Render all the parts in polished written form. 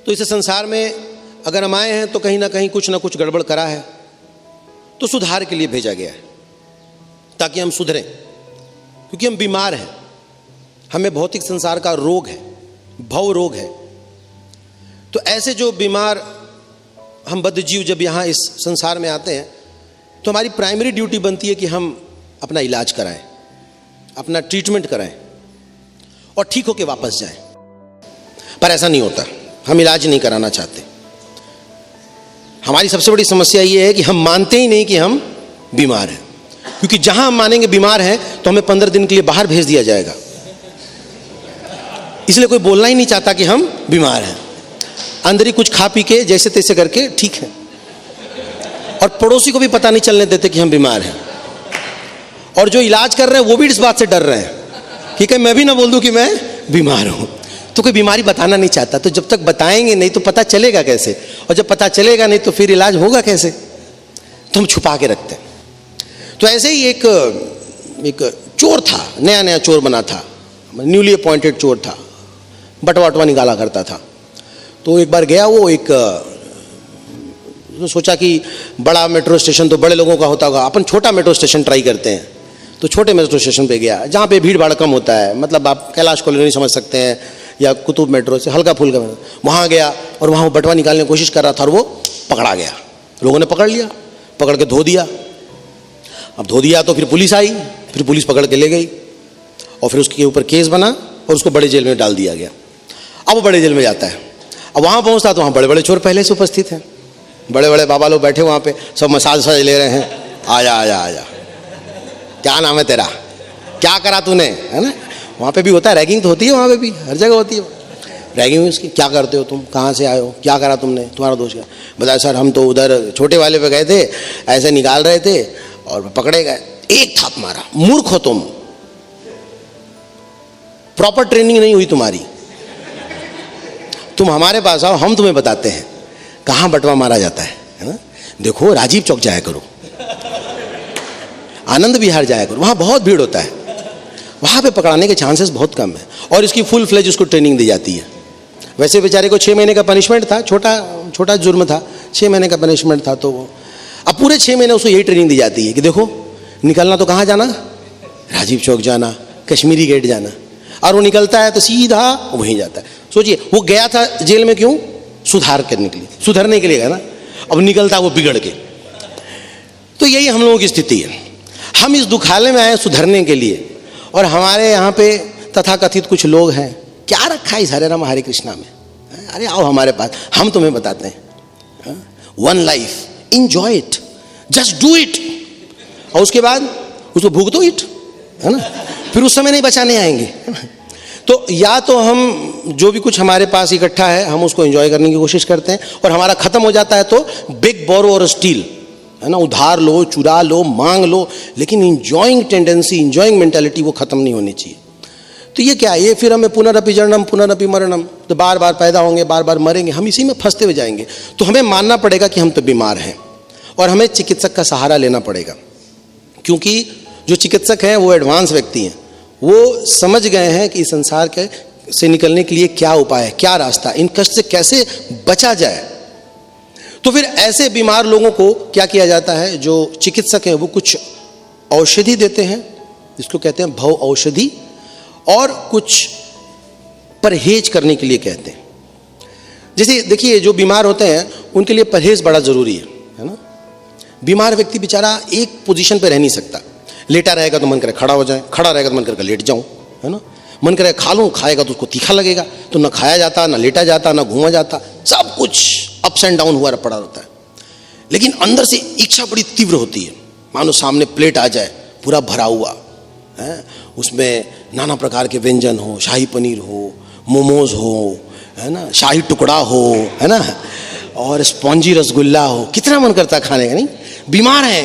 तो इस संसार में अगर हम आए हैं तो कहीं ना कहीं कुछ ना कुछ गड़बड़ करा है, तो सुधार के लिए भेजा गया है ताकि हम सुधरें, क्योंकि हम बीमार हैं। हमें भौतिक संसार का रोग है, भव रोग है। तो ऐसे जो बीमार हम बद्धजीव जब यहाँ इस संसार में आते हैं तो हमारी प्राइमरी ड्यूटी बनती है कि हम अपना इलाज कराएं, अपना ट्रीटमेंट कराएं और ठीक होके वापस जाएं। पर ऐसा नहीं होता, हम इलाज नहीं कराना चाहते। हमारी सबसे बड़ी समस्या ये है कि हम मानते ही नहीं कि हम बीमार हैं, क्योंकि जहां हम मानेंगे बीमार हैं तो हमें 15 दिन के लिए बाहर भेज दिया जाएगा। इसलिए कोई बोलना ही नहीं चाहता कि हम बीमार हैं। अंदर ही कुछ खा पी के जैसे तैसे करके ठीक है, और पड़ोसी को भी पता नहीं चलने देते कि हम बीमार हैं। और जो इलाज कर रहे हैं वो भी इस बात से डर रहे हैं कि कहीं मैं भी ना बोल दूं कि मैं बीमार हूं। तो कोई बीमारी बताना नहीं चाहता। तो जब तक बताएंगे नहीं तो पता चलेगा कैसे, और जब पता चलेगा नहीं तो फिर इलाज होगा कैसे? तो हम छुपा के रखते हैं। तो ऐसे ही एक चोर था, नया नया चोर बना था, न्यूली अपॉइंटेड चोर था, बटवा वटवा निकाला करता था। तो एक बार गया वो, तो सोचा कि बड़ा मेट्रो स्टेशन तो बड़े लोगों का होता होगा, अपन छोटा मेट्रो स्टेशन ट्राई करते हैं। तो छोटे मेट्रो स्टेशन पे गया जहाँ पे भीड़ भाड़ कम होता है, मतलब आप कैलाश कॉलोनी समझ सकते हैं या कुतुब मेट्रो से हल्का फुल्का। वहाँ गया और वहाँ वो बटवा निकालने की कोशिश कर रहा था और वो पकड़ा गया। लोगों ने पकड़ लिया, पकड़ के धो दिया। अब धो दिया तो फिर पुलिस आई, फिर पुलिस पकड़ के ले गई और फिर उसके ऊपर केस बना और उसको बड़े जेल में डाल दिया गया। अब वो बड़े जेल में जाता है। अब वहाँ पहुँचता तो वहाँ बड़े बड़े चोर पहले से उपस्थित हैं, बड़े बड़े बाबा लोग बैठे वहाँ पे, सब मसाज ले रहे हैं। आजा आजा आजा, क्या नाम है तेरा, क्या करा तूने, है ना। वहाँ पे भी होता है, रैगिंग तो होती है, वहाँ पे भी हर जगह होती है रैगिंग। उसकी क्या करते हो तुम, कहाँ से आए हो, क्या करा तुमने, तुम्हारा दोस्त क्या? बताया सर हम तो उधर छोटे वाले पे गए थे, ऐसे निकाल रहे थे और पकड़े गए। एक थाप मारा, मूर्ख हो तुम, प्रॉपर ट्रेनिंग नहीं हुई तुम्हारी, तुम हमारे पास आओ, हम तुम्हें बताते हैं कहाँ बटवा मारा जाता है ना। देखो राजीव चौक जाया करो, आनंद विहार जाया करो, वहाँ बहुत भीड़ होता है, वहाँ पे पकड़ाने के चांसेस बहुत कम है। और इसकी फुल फ्लेज उसको ट्रेनिंग दी जाती है। वैसे बेचारे को 6 महीने का पनिशमेंट था, छोटा जुर्म था, 6 महीने का पनिशमेंट था। तो वो अब पूरे 6 महीने उसको यही ट्रेनिंग दी जाती है कि देखो निकलना तो कहाँ जाना, राजीव चौक जाना, कश्मीरी गेट जाना। और वो निकलता है तो सीधा वहीं जाता है। सोचिए वो गया था जेल में क्यों, सुधार करने के लिए, सुधरने के लिए गया ना। अब निकलता वो बिगड़ के। तो यही हम लोगों की स्थिति है। हम इस दुखालय में आए सुधरने के लिए, और हमारे यहाँ पे तथाकथित कुछ लोग हैं, क्या रखा है इस हरे राम हरे कृष्णा में। अरे आओ हमारे पास, हम तुम्हें बताते हैं। One life, enjoy it, just do it, और उसके बाद उसको भुगतो इट, है ना। फिर उस समय नहीं बचाने आएंगे। तो या तो हम जो भी कुछ हमारे पास इकट्ठा है हम उसको एंजॉय करने की कोशिश करते हैं, और हमारा खत्म हो जाता है तो बिग बोरो और स्टील, है ना, उधार लो, चुरा लो, मांग लो, लेकिन इंजॉइंग टेंडेंसी, इंजॉइंग मेंटालिटी वो खत्म नहीं होनी चाहिए। तो ये क्या है, ये फिर हमें पुनरअपि जननम पुनरअपि मरणम, तो बार बार पैदा होंगे, बार बार मरेंगे, हम इसी में फंसते हुए जाएंगे। तो हमें मानना पड़ेगा कि हम तो बीमार हैं और हमें चिकित्सक का सहारा लेना पड़ेगा, क्योंकि जो चिकित्सक हैं वो एडवांस व्यक्ति हैं, वो समझ गए हैं कि इस संसार के से निकलने के लिए क्या उपाय है, क्या रास्ता, इन कष्ट से कैसे बचा जाए। तो फिर ऐसे बीमार लोगों को क्या किया जाता है, जो चिकित्सक हैं वो कुछ औषधि देते हैं, जिसको कहते हैं भव औषधि, और कुछ परहेज करने के लिए कहते हैं। जैसे देखिए जो बीमार होते हैं उनके लिए परहेज बड़ा जरूरी है ना। बीमार व्यक्ति बेचारा एक पोजीशन पे रह नहीं सकता, लेटा रहेगा तो मन करे खड़ा हो जाए, खड़ा रहेगा तो मन करे लेट जाऊं, है ना। मन करे खा लूं, खाएगा तो उसको तीखा लगेगा, तो ना खाया जाता, ना लेटा जाता, ना घूमा जाता, सब कुछ अप्स एंड डाउन हुआ पड़ा रहता है। लेकिन अंदर से इच्छा बड़ी तीव्र होती है, मानो सामने प्लेट आ जाए पूरा भरा हुआ है, उसमें नाना प्रकार के व्यंजन हो, शाही पनीर हो, मोमोज हो, है ना, शाही टुकड़ा हो, है ना, और स्पॉन्जी रसगुल्ला हो, कितना मन करता है खाने का। नहीं, बीमार है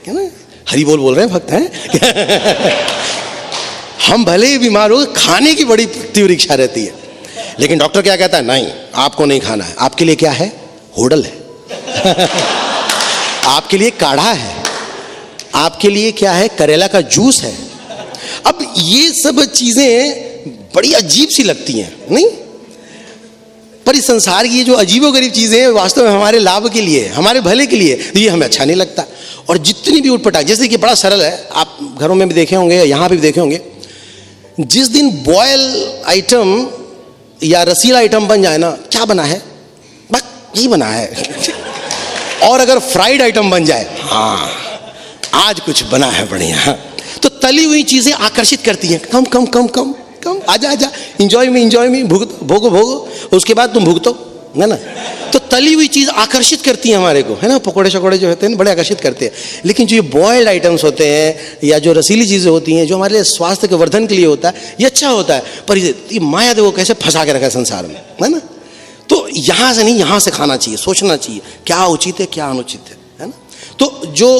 ना, हरि बोल रहे हैं भक्त हैं। हम भले ही बीमार हो, खाने की बड़ी तीव्र इच्छा रहती है, लेकिन डॉक्टर क्या कहता है, नहीं आपको नहीं खाना है, आपके लिए क्या है, होडल है। आपके लिए काढ़ा है, आपके लिए क्या है, करेला का जूस है। अब ये सब चीजें बड़ी अजीब सी लगती हैं, नहीं, पर इस संसार की ये जो अजीबोगरीब चीज़ें हैं वास्तव में हमारे लाभ के लिए, हमारे भले के लिए, तो ये हमें अच्छा नहीं लगता। और जितनी भी उठपटांग, जैसे कि बड़ा सरल है, आप घरों में भी देखे होंगे, यहाँ पे भी देखे होंगे, जिस दिन बॉयल आइटम या रसीला आइटम बन जाए ना, क्या बना है, बस यही बना है। और अगर फ्राइड आइटम बन जाए, हाँ आज कुछ बना है बढ़िया, तो तली हुई चीज़ें आकर्षित करती हैं, कम कम कम कम कम, आजा आजा, इंजॉय मी, भोगो भोगो, उसके बाद तुम भुगतो, है ना। तो तली हुई चीज़ आकर्षित करती है हमारे को, है ना। पकोड़े शकोड़े जो होते हैं बड़े आकर्षित करते हैं, लेकिन जो ये बॉयल्ड आइटम्स होते हैं या जो रसीली चीज़ें होती हैं, जो हमारे लिए स्वास्थ्य के वर्धन के लिए होता है, ये अच्छा होता है, पर ये माया देखो कैसे फंसा के रखा है संसार में, है ना। तो यहाँ से नहीं, यहाँ से खाना चाहिए, सोचना चाहिए क्या उचित है क्या अनुचित है ना। तो जो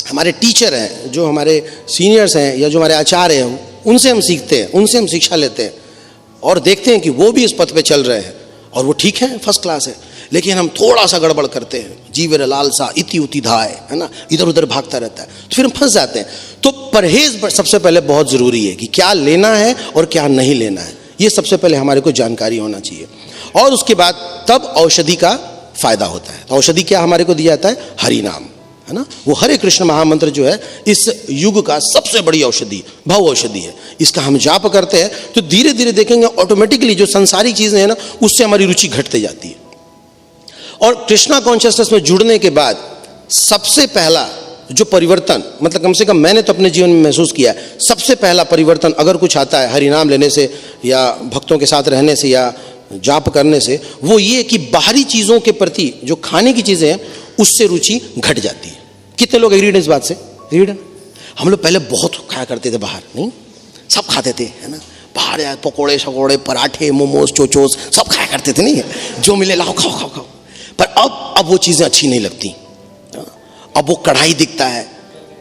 हमारे टीचर हैं, जो हमारे सीनियर्स हैं या जो हमारे आचार्य हैं, उनसे हम सीखते हैं, उनसे हम शिक्षा लेते हैं और देखते हैं कि वो भी इस पथ पे चल रहे हैं और वो ठीक है, फर्स्ट क्लास है। लेकिन हम थोड़ा सा गड़बड़ करते हैं, जीवेर लालसा इति उति धाय, है ना, इधर उधर भागता रहता है, तो फिर हम फंस जाते हैं। तो परहेज सबसे पहले बहुत ज़रूरी है कि क्या लेना है और क्या नहीं लेना है, ये सबसे पहले हमारे को जानकारी होना चाहिए। और उसके बाद तब औषधि का फायदा होता है। तो औषधि क्या हमारे को दिया जाता है, हरि नाम, है ना। वो हरे कृष्ण महामंत्र जो है इस युग का सबसे बड़ी औषधि, भव औषधि है। इसका हम जाप करते हैं तो धीरे धीरे देखेंगे ऑटोमेटिकली जो संसारिक चीज़ें हैं ना, उससे हमारी रुचि घटते जाती है। और कृष्णा कॉन्शियसनेस में जुड़ने के बाद सबसे पहला जो परिवर्तन, मतलब कम से कम मैंने तो अपने जीवन में महसूस किया है, सबसे पहला परिवर्तन अगर कुछ आता है हरि नाम लेने से या भक्तों के साथ रहने से या जाप करने से, वो ये कि बाहरी चीज़ों के प्रति जो खाने की चीज़ें हैं उससे रुचि घट जाती है। कितने लोग एग्रीड हैं इस बात से? एग्रीड है। हम लोग पहले बहुत खाया करते थे बाहर, नहीं सब खाते थे, है ना, बाहर यार पकोड़े शकोड़े पराठे मोमोज चोचोस सब खाया करते थे, नहीं है, जो मिले लाओ खाओ खाओ खाओ। पर अब वो चीज़ें अच्छी नहीं लगती। अब वो कढ़ाई दिखता है,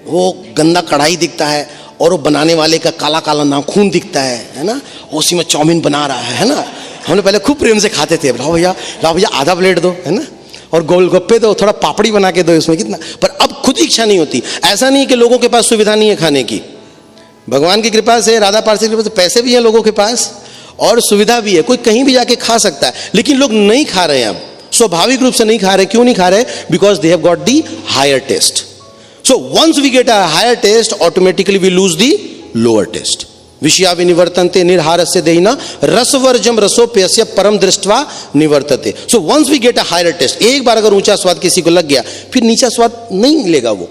वो गंदा कढ़ाई दिखता है और वो बनाने वाले का काला काला नाखून दिखता है ना, उसी में चाउमीन बना रहा है ना। हम लोग पहले खूब प्रेम से खाते थे, लाओ भैया आधा प्लेट दो, है ना, और गोलगप्पे दो, थोड़ा पापड़ी बना के दो इसमें, कितना। पर अब खुद इच्छा नहीं होती। ऐसा नहीं कि लोगों के पास सुविधा नहीं है खाने की, भगवान की कृपा से, राधा पार्षद की कृपा से पैसे भी हैं लोगों के पास और सुविधा भी है, कोई कहीं भी जाके खा सकता है, लेकिन लोग नहीं खा रहे हैं। अब स्वाभाविक रूप से नहीं खा रहे। क्यों नहीं खा रहे? Because they have got the higher taste. So once we get a higher taste, automatically we lose the lower taste. विषया विनिवर्तन्ते निर्हारस्य देहिना रसवर्जम रसोप्यस्य परम दृष्ट्वा निवर्तते। So once we get a higher taste, एक बार अगर ऊंचा स्वाद किसी को लग गया, फिर नीचा स्वाद नहीं मिलेगा, वो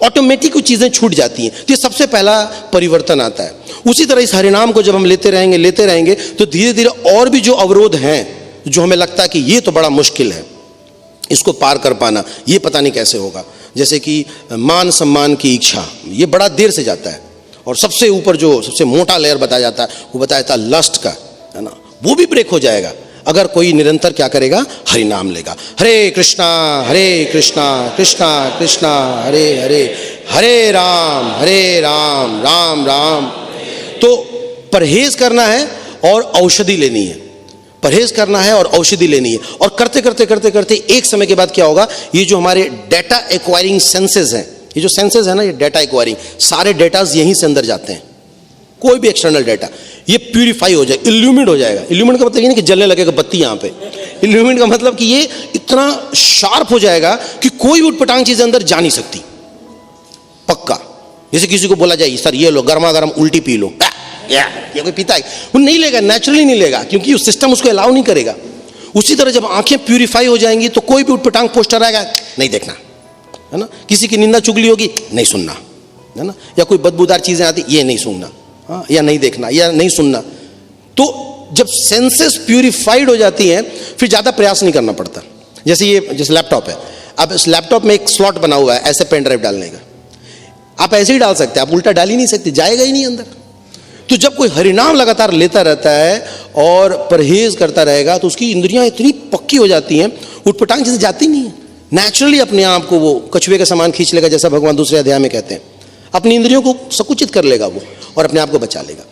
ऑटोमेटिक कुछ चीज़ें छूट जाती हैं। तो ये सबसे पहला परिवर्तन आता है। उसी तरह इस हरिनाम को जब हम लेते रहेंगे तो धीरे धीरे और भी जो अवरोध हैं, जो हमें लगता है कि ये तो बड़ा मुश्किल है, इसको पार कर पाना, ये पता नहीं कैसे होगा। जैसे कि मान सम्मान की इच्छा, ये बड़ा देर से जाता है। और सबसे ऊपर जो सबसे मोटा लेयर बताया जाता है, वो बताया जाता है लस्ट का, है ना, वो भी ब्रेक हो जाएगा अगर कोई निरंतर क्या करेगा, हरि नाम लेगा। हरे कृष्णा कृष्णा कृष्णा हरे हरे, हरे राम राम राम। तो परहेज करना है और औषधि लेनी है, परहेज करना है और औषधि लेनी है। और करते करते एक समय के बाद क्या होगा, ये जो हमारे डेटा एक्वायरिंग सेंसेस हैं, ये जो सेंसेस है ना, ये डेटा एक्वायरिंग, सारे डेटाज यहीं से अंदर जाते हैं। कोई भी एक्सटर्नल डेटा ये प्यूरिफाई हो जाए, इल्यूमिनेट हो जाएगा। इल्यूमिनेट का मतलब ये नहीं कि जलने लगेगा बत्ती यहाँ पे। इल्यूमिनेट का मतलब कि ये इतना शार्प हो जाएगा कि कोई भी उटपटांग चीज़ अंदर जा नहीं सकती, पक्का। जैसे किसी को बोला जाए सर ये लो गर्मा गर्म उल्टी पी लो, ये कोई पीता है? वो नहीं लेगा, नेचुरली नहीं लेगा, क्योंकि उस सिस्टम उसको अलाउ नहीं करेगा। उसी तरह जब आंखें प्यूरिफाई हो जाएंगी तो कोई भी उटपटांग पोस्टर आएगा, नहीं देखना, है ना। किसी की निंदा चुगली होगी, नहीं सुनना, है ना। या कोई बदबूदार चीज़ें आती, ये नहीं सुनना, हाँ, या नहीं देखना या नहीं सुनना। तो जब सेंसेस प्यूरिफाइड हो जाती हैं, फिर ज़्यादा प्रयास नहीं करना पड़ता। जैसे लैपटॉप है, अब इस लैपटॉप में एक स्लॉट बना हुआ है ऐसे पेन ड्राइव डालने का, आप ऐसे ही डाल सकते हैं, आप उल्टा डाल ही नहीं सकते, जाएगा ही नहीं अंदर। तो जब कोई हरिनाम लगातार लेता रहता है और परहेज करता रहेगा, तो उसकी इंद्रियां इतनी पक्की हो जाती हैं, उटपटांग चीज़ें जाती नहीं है, नेचुरली अपने आप को वो कछुए का सामान खींच लेगा, जैसा भगवान दूसरे अध्याय में कहते हैं। अपनी इंद्रियों को संकुचित कर लेगा वो और अपने आप को बचा लेगा।